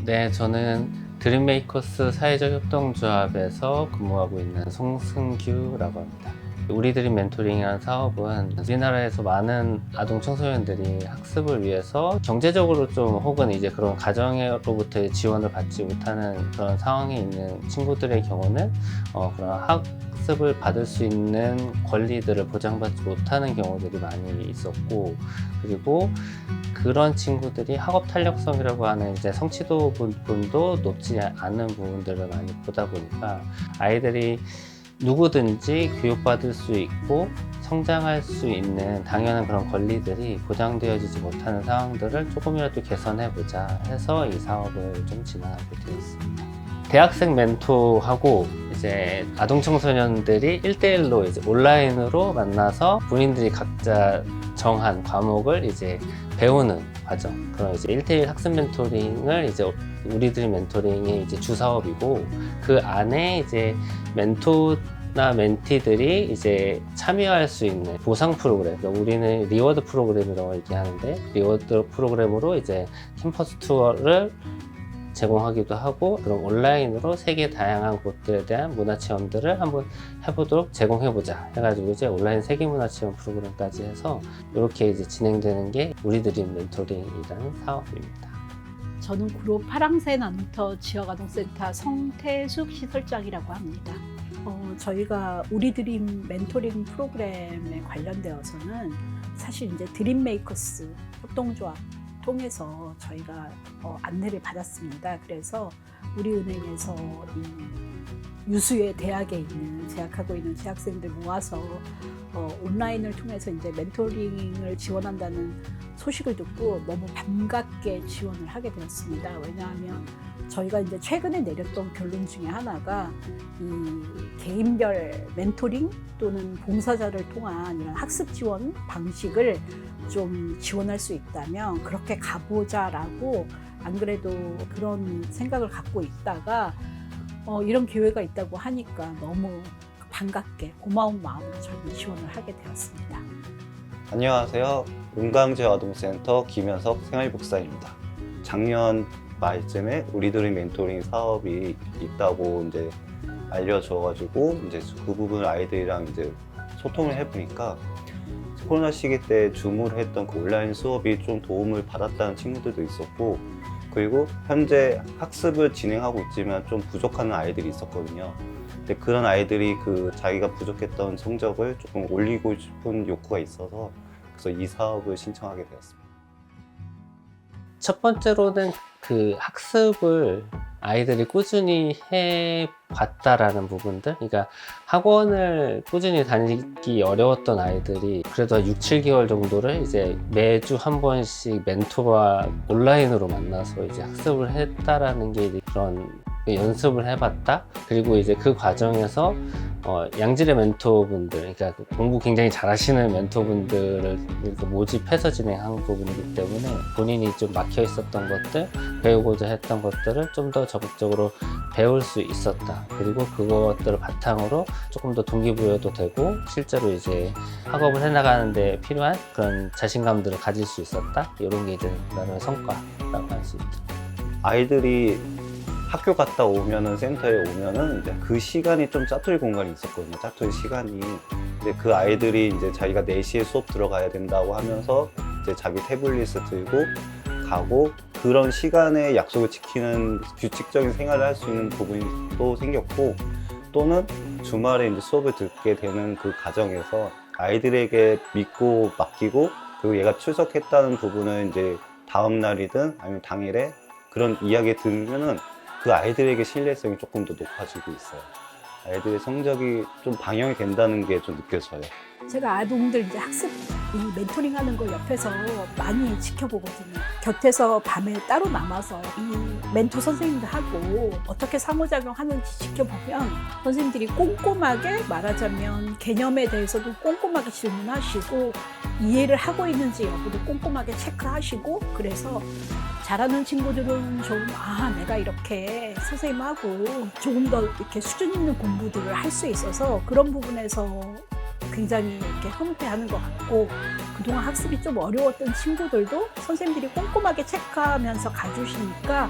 네, 저는 드림메이커스 사회적 협동조합에서 근무하고 있는 송승규라고 합니다. 우리 드림 멘토링이라는 사업은 우리나라에서 많은 아동 청소년들이 학습을 위해서 경제적으로 좀 혹은 이제 그런 가정으로부터 지원을 받지 못하는 그런 상황에 있는 친구들의 경우는 그런 학습을 받을 수 있는 권리들을 보장받지 못하는 경우들이 많이 있었고, 그리고 그런 친구들이 학업 탄력성이라고 하는 이제 성취도 부분도 높지 않은 부분들을 많이 보다 보니까 아이들이 누구든지 교육받을 수 있고 성장할 수 있는 당연한 그런 권리들이 보장되어지지 못하는 상황들을 조금이라도 개선해보자 해서 이 사업을 좀 진행하게 되었습니다. 대학생 멘토하고 이제 아동 청소년들이 1대1로 이제 온라인으로 만나서 본인들이 각자 정한 과목을 이제 배우는 과정. 그런 이제 1대1 학습 멘토링을 이제 우리들이 멘토링의 이제 주 사업이고, 그 안에 이제 멘토나 멘티들이 이제 참여할 수 있는 보상 프로그램. 그러니까 우리는 리워드 프로그램이라고 얘기하는데, 리워드 프로그램으로 이제 캠퍼스 투어를 제공하기도 하고, 그럼 온라인으로 세계 다양한 곳들에 대한 문화 체험들을 한번 해보도록 제공해보자 해가지고 이제 온라인 세계 문화 체험 프로그램까지 해서 이렇게 이제 진행되는 게 우리들이 멘토링이라는 사업입니다. 저는 그룹 파랑새 나눔터 지역아동센터 성태숙 시설장이라고 합니다. 저희가 우리 드림 멘토링 프로그램에 관련되어서는 사실 이제 드림메이커스 협동조합 통해서 저희가 안내를 받았습니다. 그래서 우리은행에서 이 유수의 대학에 있는 재학하고 있는 재학생들 모아서 온라인을 통해서 이제 멘토링을 지원한다는 소식을 듣고 너무 반갑게 지원을 하게 되었습니다. 왜냐하면 저희가 이제 최근에 내렸던 결론 중에 하나가 이 개인별 멘토링 또는 봉사자를 통한 이런 학습 지원 방식을 좀 지원할 수 있다면 그렇게 가보자라고, 안 그래도 그런 생각을 갖고 있다가 이런 기회가 있다고 하니까 너무 반갑게 고마운 마음으로 저희는 지원을 하게 되었습니다. 안녕하세요. 은광지역아동센터 김현석 생활복사입니다. 작년 말쯤에 우리들의 멘토링 사업이 있다고 이제 알려줘가지고 이제 그 부분을 아이들이랑 이제 소통을 해보니까 코로나 시기 때 줌으로 했던 그 온라인 수업이 좀 도움을 받았다는 친구들도 있었고, 그리고 현재 학습을 진행하고 있지만 좀 부족한 아이들이 있었거든요. 근데 그런 아이들이 그 자기가 부족했던 성적을 조금 올리고 싶은 욕구가 있어서 그래서 이 사업을 신청하게 되었습니다. 첫 번째로는 그 학습을 아이들이 꾸준히 해봤다라는 부분들, 그러니까 학원을 꾸준히 다니기 어려웠던 아이들이 그래도 6, 7개월 정도를 이제 매주 한 번씩 멘토와 온라인으로 만나서 이제 학습을 했다라는 게 이제 그런 연습을 해봤다. 그리고 이제 그 과정에서 양질의 멘토분들, 그러니까 공부 굉장히 잘하시는 멘토분들을 모집해서 진행한 부분이기 때문에 본인이 좀 막혀 있었던 것들, 배우고자 했던 것들을 좀 더 적극적으로 배울 수 있었다. 그리고 그것들을 바탕으로 조금 더 동기부여도 되고 실제로 이제 학업을 해나가는 데 필요한 그런 자신감들을 가질 수 있었다. 이런 게 이제 나름의 성과라고 할 수 있죠. 아이들이 학교 갔다 오면은, 센터에 오면은 이제 그 시간이 좀 짜투리 공간이 있었거든요. 짜투리 시간이. 근데 그 아이들이 이제 자기가 4시에 수업 들어가야 된다고 하면서 이제 자기 태블릿을 들고 가고, 그런 시간에 약속을 지키는 규칙적인 생활을 할 수 있는 부분이 또 생겼고, 또는 주말에 이제 수업을 듣게 되는 그 과정에서 아이들에게 믿고 맡기고, 그리고 얘가 출석했다는 부분을 이제 다음 날이든 아니면 당일에 그런 이야기 들으면은 그 아이들에게 신뢰성이 조금 더 높아지고 있어요. 아이들의 성적이 좀 방영이 된다는 게 좀 느껴져요. 제가 아동들 이제 학습 이 멘토링 하는 걸 옆에서 많이 지켜보거든요. 곁에서 밤에 따로 남아서 이 멘토 선생님들하고 어떻게 상호작용하는지 지켜보면 선생님들이 꼼꼼하게, 말하자면 개념에 대해서도 꼼꼼하게 질문하시고 이해를 하고 있는지 여부도 꼼꼼하게 체크하시고, 그래서 잘하는 친구들은 좀 내가 이렇게 선생님하고 조금 더 이렇게 수준 있는 공부들을 할 수 있어서 그런 부분에서 굉장히 이렇게 흐뭇해하는 것 같고, 그동안 학습이 좀 어려웠던 친구들도 선생님들이 꼼꼼하게 체크하면서 가주시니까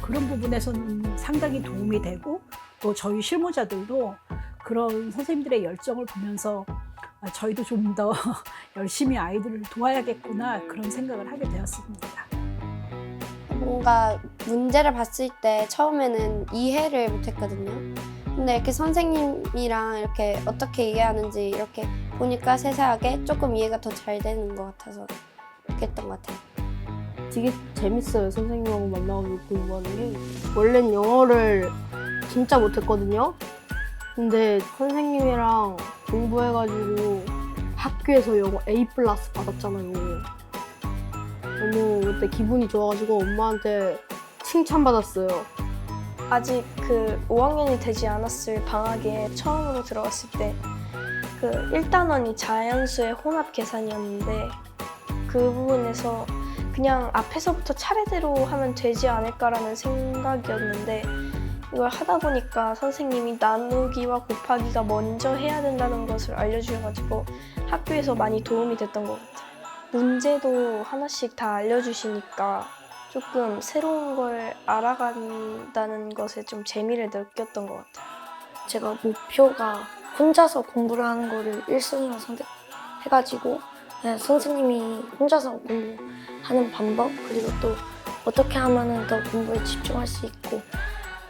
그런 부분에서는 상당히 도움이 되고 또 저희 실무자들도 그런 선생님들의 열정을 보면서 저희도 좀 더 열심히 아이들을 도와야겠구나 그런 생각을 하게 되었습니다. 뭔가 문제를 봤을 때 처음에는 이해를 못했거든요. 근데 이렇게 선생님이랑 이렇게 어떻게 이해하는지 이렇게 보니까 세세하게 조금 이해가 더 잘 되는 것 같아서 그렇게 했던 것 같아요. 되게 재밌어요. 선생님하고 만나가지고 공부하는 게. 원래는 영어를 진짜 못했거든요. 근데 선생님이랑 공부해가지고 학교에서 영어 A+ 받았잖아요. 너무 그때 기분이 좋아가지고 엄마한테 칭찬받았어요. 아직 그 5학년이 되지 않았을 방학에 처음으로 들어갔을 때 그 1단원이 자연수의 혼합 계산이었는데 그 부분에서 그냥 앞에서부터 차례대로 하면 되지 않을까라는 생각이었는데 이걸 하다 보니까 선생님이 나누기와 곱하기가 먼저 해야 된다는 것을 알려주셔가지고 학교에서 많이 도움이 됐던 것 같아요. 문제도 하나씩 다 알려주시니까 조금 새로운 걸 알아간다는 것에 좀 재미를 느꼈던 것 같아요. 제가 목표가 혼자서 공부를 하는 거를 1순위로 선택해가지고 선생님이 혼자서 공부하는 방법 그리고 또 어떻게 하면 더 공부에 집중할 수 있고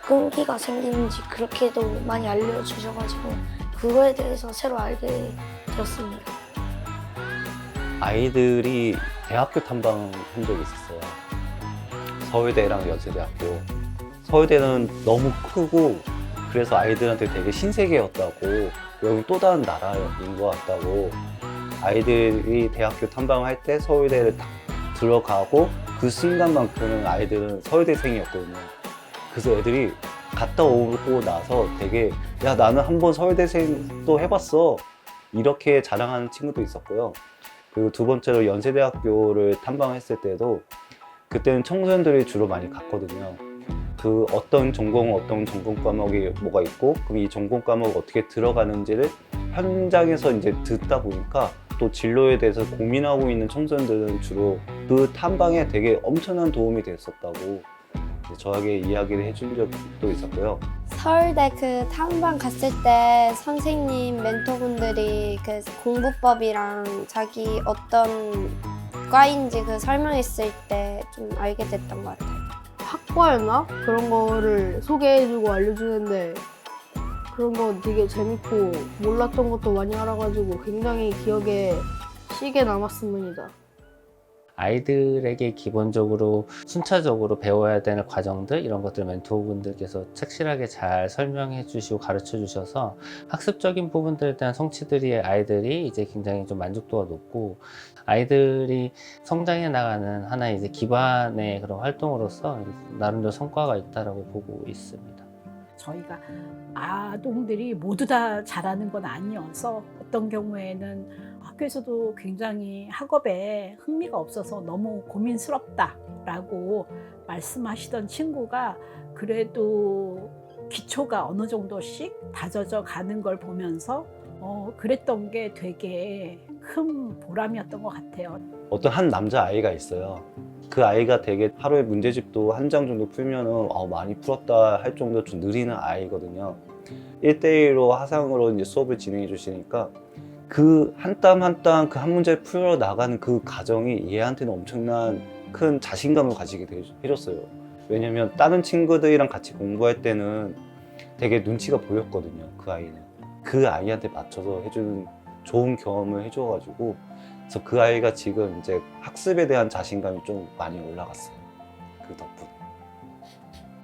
끈기가 생기는지 그렇게도 많이 알려주셔가지고 그거에 대해서 새로 알게 되었습니다. 아이들이 대학교 탐방한 적이 있었어요. 서울대랑 연세대학교. 서울대는 너무 크고 그래서 아이들한테 되게 신세계였다고, 여기 또 다른 나라인 것 같다고. 아이들이 대학교 탐방할 때 서울대를 딱 들어가고 그 순간만큼은 아이들은 서울대생이었거든요. 그래서 애들이 갔다 오고 나서 되게 야 나는 한번 서울대생도 해봤어 이렇게 자랑하는 친구도 있었고요. 그리고 두 번째로 연세대학교를 탐방했을 때도 그때는 청소년들이 주로 많이 갔거든요. 그 어떤 전공 과목이 뭐가 있고 그럼 이 전공 과목 어떻게 들어가는지를 현장에서 이제 듣다 보니까 또 진로에 대해서 고민하고 있는 청소년들은 주로 그 탐방에 되게 엄청난 도움이 됐었다고 저에게 이야기를 해준 적도 있었고요. 서울대 그 탐방 갔을 때 선생님 멘토분들이 그 공부법이랑 자기 어떤 과인지 그 설명했을 때 좀 알게 됐던 것 같아요. 학과였나? 그런 거를 소개해주고 알려주는데 그런 거 되게 재밌고 몰랐던 것도 많이 알아가지고 굉장히 기억에 시게 남았습니다. 아이들에게 기본적으로 순차적으로 배워야 되는 과정들 이런 것들 멘토분들께서 착실하게 잘 설명해 주시고 가르쳐 주셔서 학습적인 부분들에 대한 성취들이 아이들이 이제 굉장히 좀 만족도가 높고 아이들이 성장해 나가는 하나의 이제 기반의 그런 활동으로서 나름대로 성과가 있다라고 보고 있습니다. 저희가 아동들이 모두 다 잘하는 건 아니어서 어떤 경우에는 학교에서도 굉장히 학업에 흥미가 없어서 너무 고민스럽다라고 말씀하시던 친구가 그래도 기초가 어느 정도씩 다져져 가는 걸 보면서 그랬던 게 되게 큰 보람이었던 것 같아요. 어떤 한 남자아이가 있어요. 그 아이가 되게 하루에 문제집도 한 장 정도 풀면은 많이 풀었다 할 정도로 좀 느리는 아이거든요. 1대1로 화상으로 이제 수업을 진행해 주시니까 그 한 땀 한 땀 그 한 문제를 풀어 나가는 그 과정이 얘한테는 엄청난 큰 자신감을 가지게 해줬어요. 왜냐면 다른 친구들이랑 같이 공부할 때는 되게 눈치가 보였거든요. 그 아이는. 그 아이한테 맞춰서 해주는 좋은 경험을 해줘가지고 그래서 그 아이가 지금 이제 학습에 대한 자신감이 좀 많이 올라갔어요. 그 덕분에.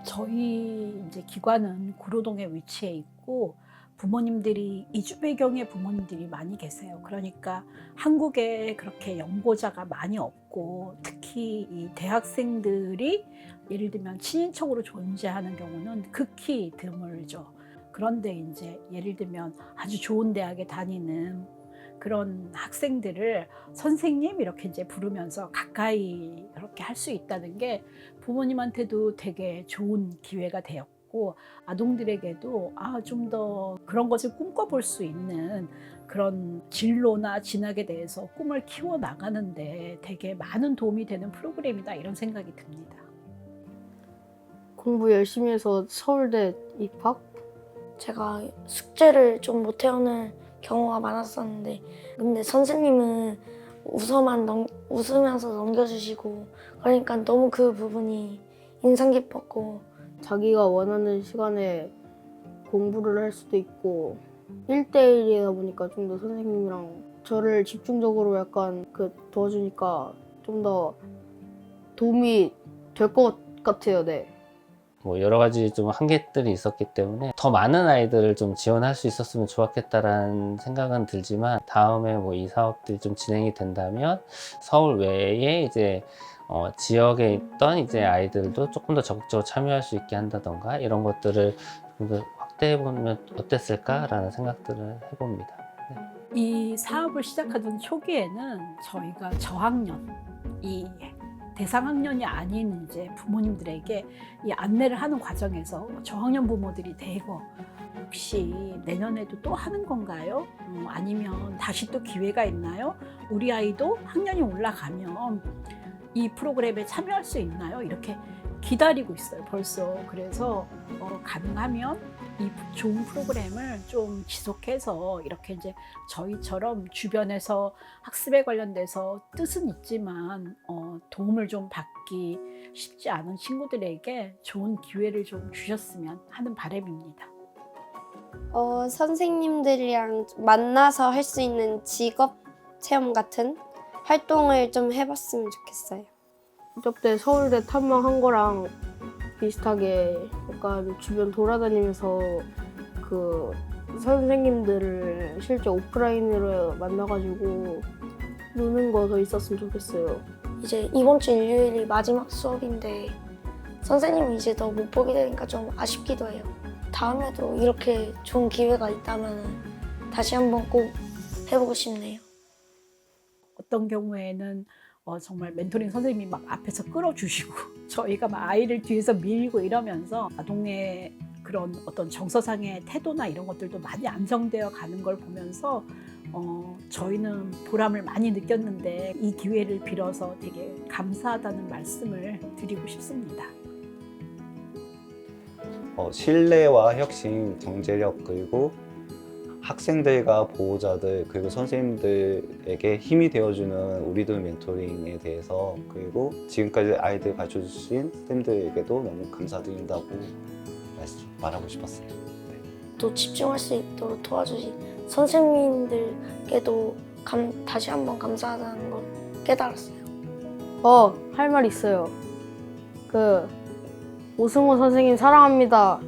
저희 이제 기관은 구로동에 위치해 있고 부모님들이 이주 배경의 부모님들이 많이 계세요. 그러니까 한국에 그렇게 연고자가 많이 없고 특히 이 대학생들이 예를 들면 친인척으로 존재하는 경우는 극히 드물죠. 그런데 이제 예를 들면 아주 좋은 대학에 다니는 그런 학생들을 선생님 이렇게 이제 부르면서 가까이 그렇게 할 수 있다는 게 부모님한테도 되게 좋은 기회가 되었고 아동들에게도 좀 더 그런 것을 꿈꿔볼 수 있는 그런 진로나 진학에 대해서 꿈을 키워 나가는데 되게 많은 도움이 되는 프로그램이다 이런 생각이 듭니다. 공부 열심히 해서 서울대 입학? 제가 숙제를 좀 못해오는 경우가 많았었는데 근데 선생님은 웃으면서 넘겨주시고 그러니까 너무 그 부분이 인상 깊었고 자기가 원하는 시간에 공부를 할 수도 있고 1대1이다 보니까 좀 더 선생님이랑 저를 집중적으로 약간 도와주니까 좀 더 도움이 될 것 같아요. 네. 뭐 여러 가지 좀 한계들이 있었기 때문에 더 많은 아이들을 좀 지원할 수 있었으면 좋았겠다라는 생각은 들지만 다음에 뭐 이 사업들이 좀 진행이 된다면 서울 외에 이제 지역에 있던 이제 아이들도 조금 더 적극적으로 참여할 수 있게 한다던가 이런 것들을 좀 더 확대해 보면 어땠을까라는 생각들을 해봅니다. 이 사업을 시작하던 초기에는 저희가 저학년, 이 대상 학년이 아닌 이제 부모님들에게 이 안내를 하는 과정에서 저학년 부모들이 대거 혹시 내년에도 또 하는 건가요? 아니면 다시 또 기회가 있나요? 우리 아이도 학년이 올라가면 이 프로그램에 참여할 수 있나요? 이렇게 기다리고 있어요, 벌써. 그래서 가능하면 이 좋은 프로그램을 좀 지속해서 이렇게 이제 저희처럼 주변에서 학습에 관련돼서 뜻은 있지만 도움을 좀 받기 쉽지 않은 친구들에게 좋은 기회를 좀 주셨으면 하는 바람입니다. 선생님들이랑 만나서 할 수 있는 직업 체험 같은 활동을 좀 해봤으면 좋겠어요. 저때 서울대 탐방한 거랑 비슷하게 약간 주변 돌아다니면서 그 선생님들을 실제 오프라인으로 만나가지고 노는 거 더 있었으면 좋겠어요. 이제 이번 주 일요일이 마지막 수업인데 선생님이 이제 더 못 보게 되니까 좀 아쉽기도 해요. 다음에도 이렇게 좋은 기회가 있다면 다시 한번 꼭 해보고 싶네요. 어떤 경우에는 정말 멘토링 선생님이 막 앞에서 끌어주시고 저희가 막 아이를 뒤에서 밀고 이러면서 아동의 그런 어떤 정서상의 태도나 이런 것들도 많이 안정되어 가는 걸 보면서 저희는 보람을 많이 느꼈는데 이 기회를 빌어서 되게 감사하다는 말씀을 드리고 싶습니다. 신뢰와 혁신, 경제력 그리고 학생들과 보호자들 그리고 선생님들에게 힘이 되어주는 우리들 멘토링에 대해서 그리고 지금까지 아이들 가르쳐주신 쌤들에게도 너무 감사드린다고 말하고 싶었어요. 또 집중할 수 있도록 도와주신 선생님들께도 다시 한번 감사하다는 걸 깨달았어요. 할 말 있어요. 오승호 선생님 사랑합니다.